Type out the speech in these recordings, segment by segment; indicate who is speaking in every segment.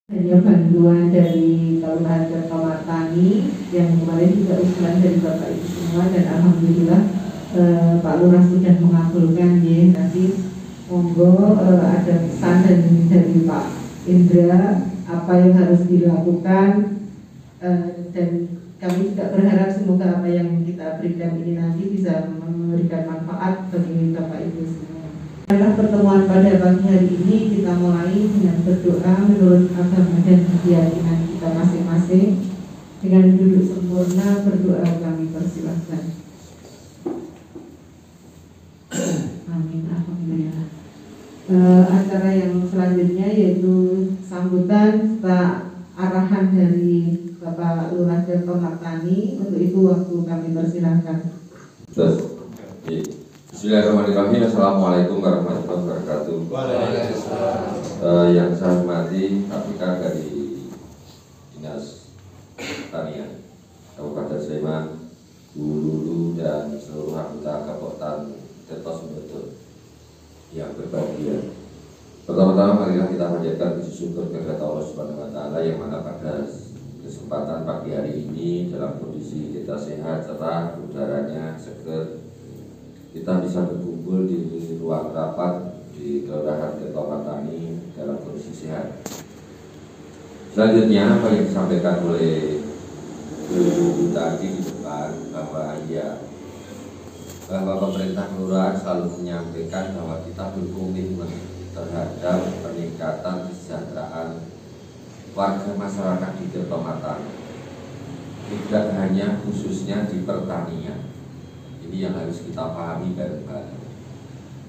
Speaker 1: Hanya bantuan dari Kelurahan Kertomartani yang kemarin juga usulan dari Bapak Ibu semua, dan alhamdulillah Pak Lurah sudah mengabulkan ya. Nanti monggo ada pesan dari Pak Indra apa yang harus dilakukan, dan kami juga berharap semoga apa yang kita berikan ini nanti bisa memberikan manfaat bagi Bapak Ibu semua. Dalam pertemuan pada pagi hari ini kita mulai dengan berdoa menurut agama dan keyakinan kita masing-masing. Dengan duduk sempurna berdoa kami persilahkan. Amin. Alhamdulillah. Acara yang selanjutnya yaitu sambutan serta arahan dari Bapak Lurah Kertomartani. Untuk itu waktu kami persilahkan.
Speaker 2: Bismillahirrahmanirrahim. Assalamualaikum warahmatullahi wabarakatuh. Yang saya hormati Kapika dari Dinas Pertanian Kabupaten Sleman, Bu Lulu, dan seluruh anggota Kabupaten Tirtosumberjo yang berbahagia. Pertama-tama marilah kita panjatkan puji syukur kepada Allah Subhanahu wa taala yang mana pada kesempatan pagi hari ini dalam kondisi kita sehat serta udaranya seger, kita bisa berkumpul di ruang rapat di Kelurahan Kertomartani dalam kondisi sehat. Selanjutnya apa yang disampaikan oleh Bu tadi di depan bahwa pemerintah kelurahan selalu menyampaikan bahwa kita berkomitmen terhadap peningkatan kesejahteraan warga masyarakat di Kertomartani, tidak hanya khususnya di pertanian. Ini yang harus kita pahami bareng-bareng.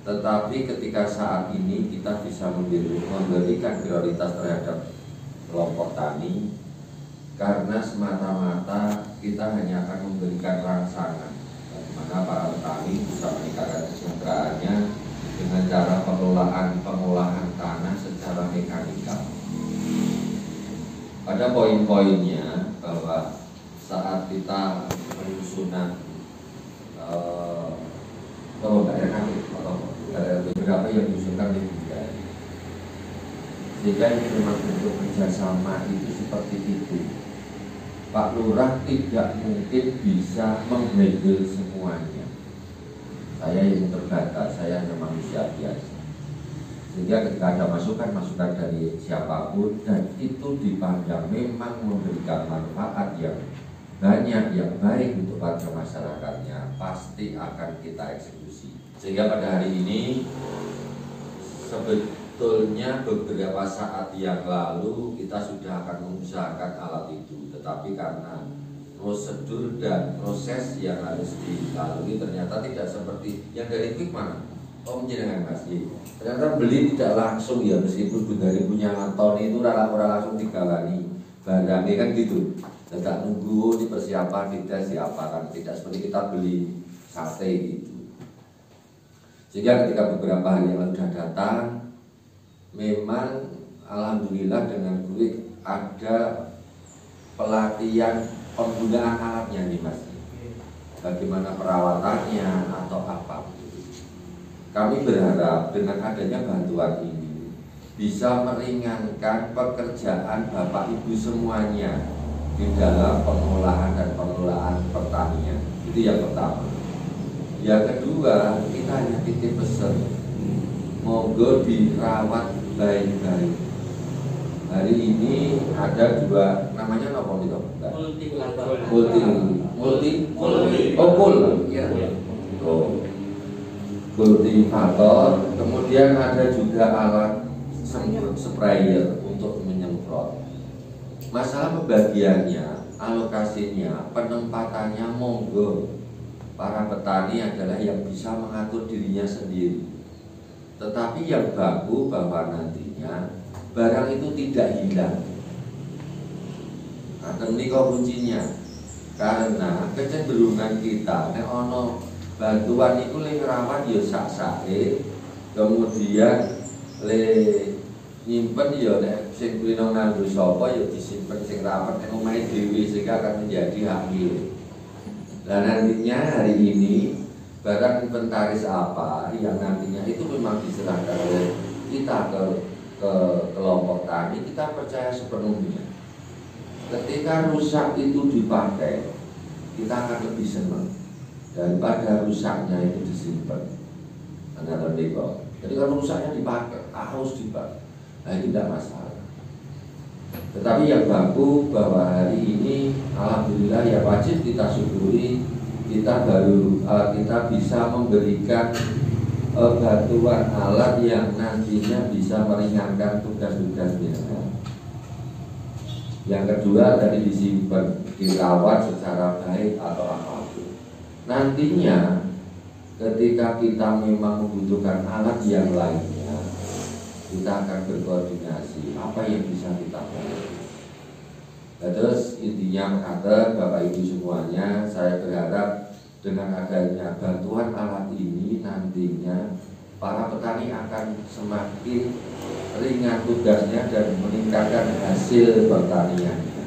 Speaker 2: Tetapi ketika saat ini kita bisa memberikan prioritas terhadap kelompok tani, karena semata-mata kita hanya akan memberikan rangsangan bagaimana para petani bisa meningkatkan kesejahteraannya dengan cara pengolahan tanah secara mekanikal. Pada poin-poinnya bahwa saat kita penyusunan beberapa yang diusulkan di Bidang, sehingga ini memang bentuk kerjasama itu seperti itu. Pak Lurah tidak mungkin bisa menghandle semuanya. Saya yang terbatas, saya hanya manusia biasa. Sehingga ketika ada masukan dari siapapun dan itu dipandang memang memberikan manfaat yang banyak, yang baik untuk warga masyarakatnya, pasti akan kita eksekusi. Sehingga pada hari ini sebetulnya beberapa saat yang lalu kita sudah akan mengusahakan alat itu, tetapi karena prosedur dan proses yang harus dilalui ternyata tidak seperti yang dari Quick mana? Jenengan Mas, ternyata beli tidak langsung ya, meskipun Bundari punya ton itu orang langsung digalani barangnya kan gitu. Tidak nunggu di persiapan dites siapa kan, tidak seperti kita beli sate gitu. Sehingga ketika beberapa hari yang lalu sudah datang, memang alhamdulillah dengan Quick ada pelatihan penggunaan alatnya nih Mas, bagaimana perawatannya atau apa. Kami berharap dengan adanya bantuan ini bisa meringankan pekerjaan Bapak Ibu semuanya di dalam pengolahan dan pengelolaan pertanian. Itu yang pertama. Yang kedua, kita hanya titip pesan, monggo dirawat baik-baik. Hari ini ada dua, namanya apa itu? Kultivator, kemudian ada juga alat sprayer untuk menyemprot. Masalah pembagiannya, alokasinya, penempatannya monggo. Para petani adalah yang bisa mengatur dirinya sendiri. Tetapi yang baku bahwa nantinya barang itu tidak hilang. Nah, ini kok kuncinya. Karena kecenderungan kita nek ono bantuan itu le ngrawat ya sak-sake, kemudian le nyimpen ya nek sing kulino nganggo sapa ya disimpen sing rapet nek omahe dhewe, sehingga akan menjadi hak milik. Nah nantinya hari ini barang inventaris apa yang nantinya itu memang diserahkan oleh kita ke ke kelompok tani, kita percaya sepenuhnya. Ketika rusak itu dipakai, kita akan lebih senang daripada rusaknya itu disimpan. Anda ngerti kok? Jadi kalau rusaknya dipakai, harus dipakai, nah itu tidak masalah. Tetapi yang baku bahwa hari ini alhamdulillah ya wajib kita syukuri, kita bisa memberikan bantuan alat yang nantinya bisa meringankan tugas-tugas biasa. Yang kedua tadi disimpan, dirawat secara baik atau apapun. Nantinya ketika kita memang membutuhkan alat yang lainnya, kita akan berkoordinasi apa yang bisa kita lakukan. Terus intinya kata Bapak Ibu semuanya, saya berharap dengan adanya bantuan alat ini nantinya para petani akan semakin ringan tugasnya dan meningkatkan hasil pertaniannya.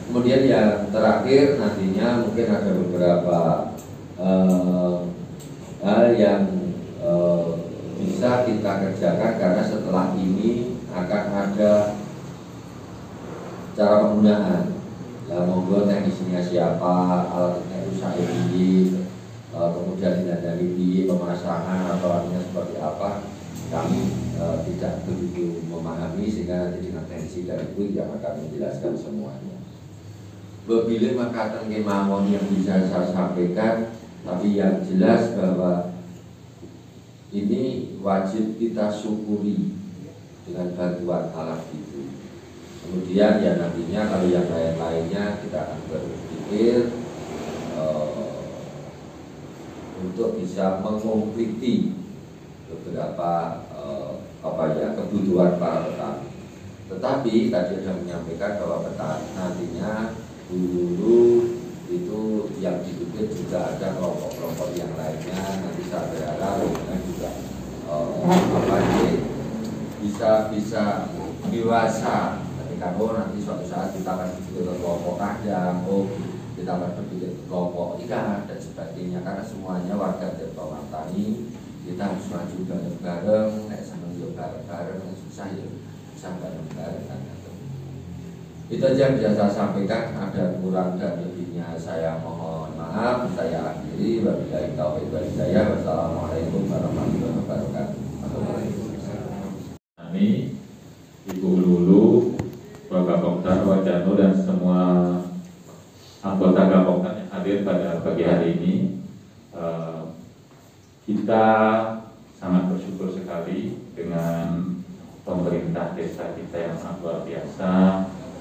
Speaker 2: Kemudian yang terakhir nantinya mungkin ada beberapa hal yang bisa kita kerjakan karena setelah ini akan ada cara penggunaan. Ya monggo teknisnya siapa, alatnya rusak ini, kemudian dari pemasangan atau alatnya seperti apa, kami tidak begitu memahami sehingga nanti dengan tensi dari itu yang akan menjelaskan semuanya. Berbila maka kemampuan yang bisa saya sampaikan, tapi yang jelas bahwa ini wajib kita syukuri dengan bantuan alat itu. Kemudian ya nantinya kalau yang lain-lainnya kita akan berpikir untuk bisa mengkompliti beberapa kebutuhan para petani. Tetapi tadi ada menyampaikan bahwa petani nantinya dulu itu yang dibuat juga ada kelompok-kelompok yang lainnya. Nanti saya berharap juga bisa dewasa. Kalau nanti suatu saat kita akan berpikir ke kelompok kadang, kita akan berpikir ke kelompok ikan dan sebagainya, karena semuanya warga Desa Tani kita harus maju bareng-bareng, senang bareng-bareng, susah ya susah bareng-bareng kan. Itu aja yang bisa saya sampaikan, ada kurang dan lebihnya saya mohon maaf, saya akhiri. Wabillahi taufiq wal hidayah. Wassalamualaikum warahmatullahi wabarakatuh.
Speaker 3: Kami Ibu Lulu, Bapak Poktan, Wajano dan semua anggota Gapoktan yang hadir pada pagi hari ini, kita sangat bersyukur sekali dengan pemerintah desa kita yang sangat luar biasa,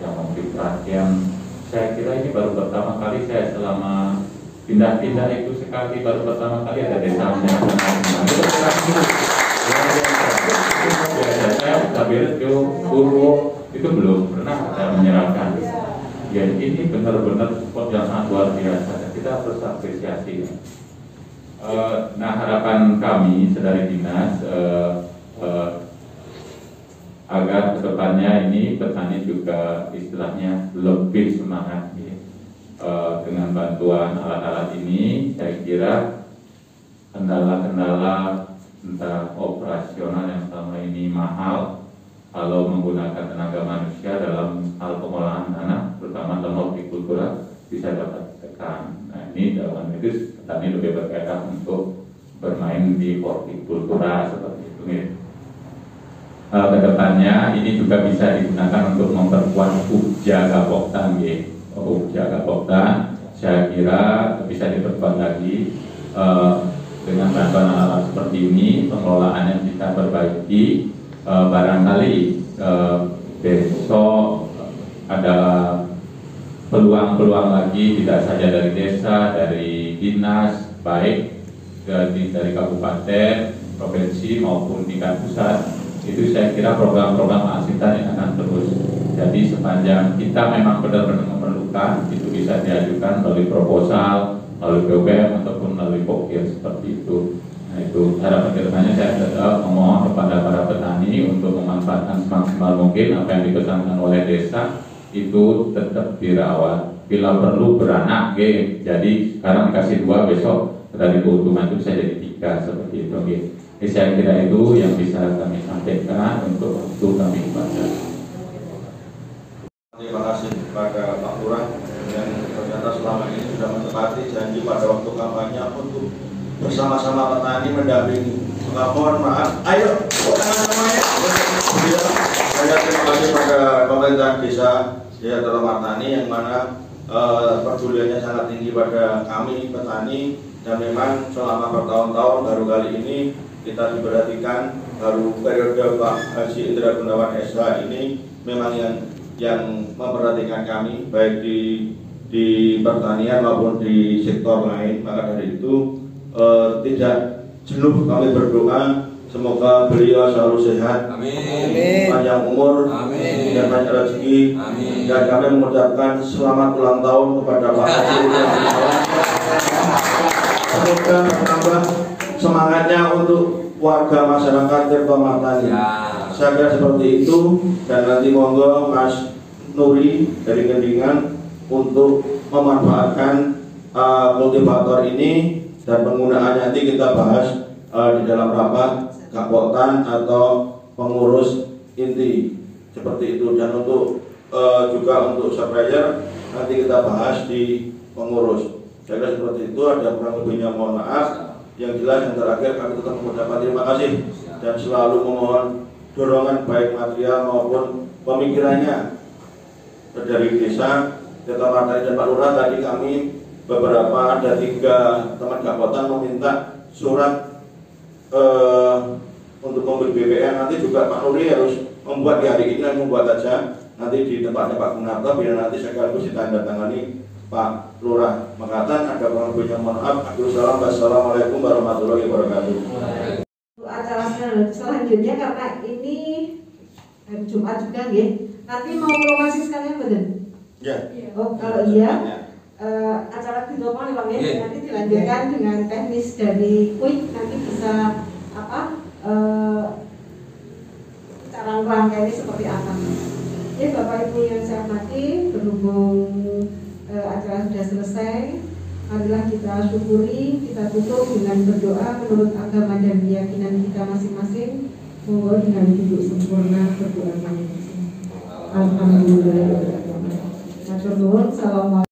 Speaker 3: yang memberi perhatian. Saya kira ini baru pertama kali saya selama pindah-pindah itu sekali, baru pertama kali ada desa saya Kabinet Purwo itu belum pernah saya menyerahkan. Ya ini benar-benar support yang sangat luar biasa. Kita harus apresiasi. Nah harapan kami dari dinas agar kedepannya ini petani juga istilahnya lebih semangat dengan bantuan alat-alat ini. Saya kira kendala-kendala entah operasional yang selama ini mahal, kalau menggunakan tenaga manusia dalam hal pengolahan tanah, terutama dalam hortikultura, bisa dapat tekan. Nah ini dalam itu petani lebih bergairah untuk bermain di hortikultura seperti itu. Kedepannya ini juga bisa digunakan untuk memperkuat Pupja Gapoktan. Pupja Gapoktan saya kira bisa diperkuat lagi dengan bantuan alat seperti ini, pengelolaannya kita perbaiki. Barangkali besok ada peluang-peluang lagi, tidak saja dari desa, dari dinas, baik dari kabupaten, provinsi maupun tingkat pusat. Itu saya kira program-program asitan yang akan terus. Jadi sepanjang kita memang benar-benar memerlukan, itu bisa diajukan melalui proposal, melalui BUMN ataupun melalui pokir seperti itu. Nah itu harapan kedepannya saya tetap memohon kepada para petani untuk memanfaatkan semaksimal mungkin apa yang dipesankan oleh desa itu tetap dirawat. Bila perlu beranak, jadi sekarang dikasih 2, besok dari keuntungan itu bisa jadi 3 seperti itu. Saya kira itu yang bisa kami sampaikan untuk waktu kami baca.
Speaker 4: Terima kasih kepada Pak Lurah yang ternyata selama ini sudah menepati janji pada waktu kampanye untuk bersama-sama petani mendampingi. Mohon maaf, ayo teman-temannya. Saya terima kasih pada pemerintah desa Sejahtera Martani yang mana peduliannya sangat tinggi pada kami petani, dan memang selama bertahun-tahun baru kali ini kita diperhatikan, baru periode Pak Haji Indra Gunawan SH ini memang yang memperhatikan kami baik di pertanian maupun di sektor lain. Maka dari itu tidak jenuh kami berdoa semoga beliau selalu sehat,
Speaker 2: Amin.
Speaker 4: panjang umur,
Speaker 2: Amin.
Speaker 4: dan banyak rezeki.
Speaker 2: Amin.
Speaker 4: Dan kami mengucapkan selamat ulang tahun kepada Pak Haji. Semoga menambah semangatnya untuk warga masyarakat Tirta Martani.
Speaker 2: Ya.
Speaker 4: Saya kira seperti itu, dan nanti monggo Mas Nuri dari Gendingan untuk memanfaatkan kultivator ini, dan penggunaannya nanti kita bahas di dalam rapat Kapotan atau pengurus inti seperti itu. Dan untuk juga untuk sprayer nanti kita bahas di pengurus. Saya kira seperti itu, ada kurang lebihnya mohon maaf. Yang jelas yang terakhir kami tetap mengucapkan terima kasih dan selalu memohon dorongan baik material maupun pemikirannya dari desa Tirta Martani dan Pak Lurah. Tadi kami beberapa ada 3 teman Kapotan meminta surat untuk mobil BPN. Nanti juga Pak Nuri harus membuat di hari ini dan membuat aja nanti di tempatnya Pak Gunarto, biar nanti sekaligus ditandatangani Pak Lurah Mekatan. Ada kurang lebihnya mohon maaf. Wassalamualaikum warahmatullahi wabarakatuh.
Speaker 1: Acara selanjutnya karena ini hari Jumat juga ya. Nanti mau promasi sekalian betul?
Speaker 4: Ya.
Speaker 1: Oh kalau iya acara di Dopang Bang ya, nanti dilanjutkan dengan teknis dari Quick, nanti bisa cara rangkaiannya seperti apa. Ya Bapak Ibu yang saya hormati, berhubung acara sudah selesai, marilah kita syukuri, kita tutup dengan berdoa menurut agama dan keyakinan kita masing-masing. Monggo dengan duduk sempurna berdoa masing-masing. Alhamdulillah. Matur nuwun. Assalamualaikum.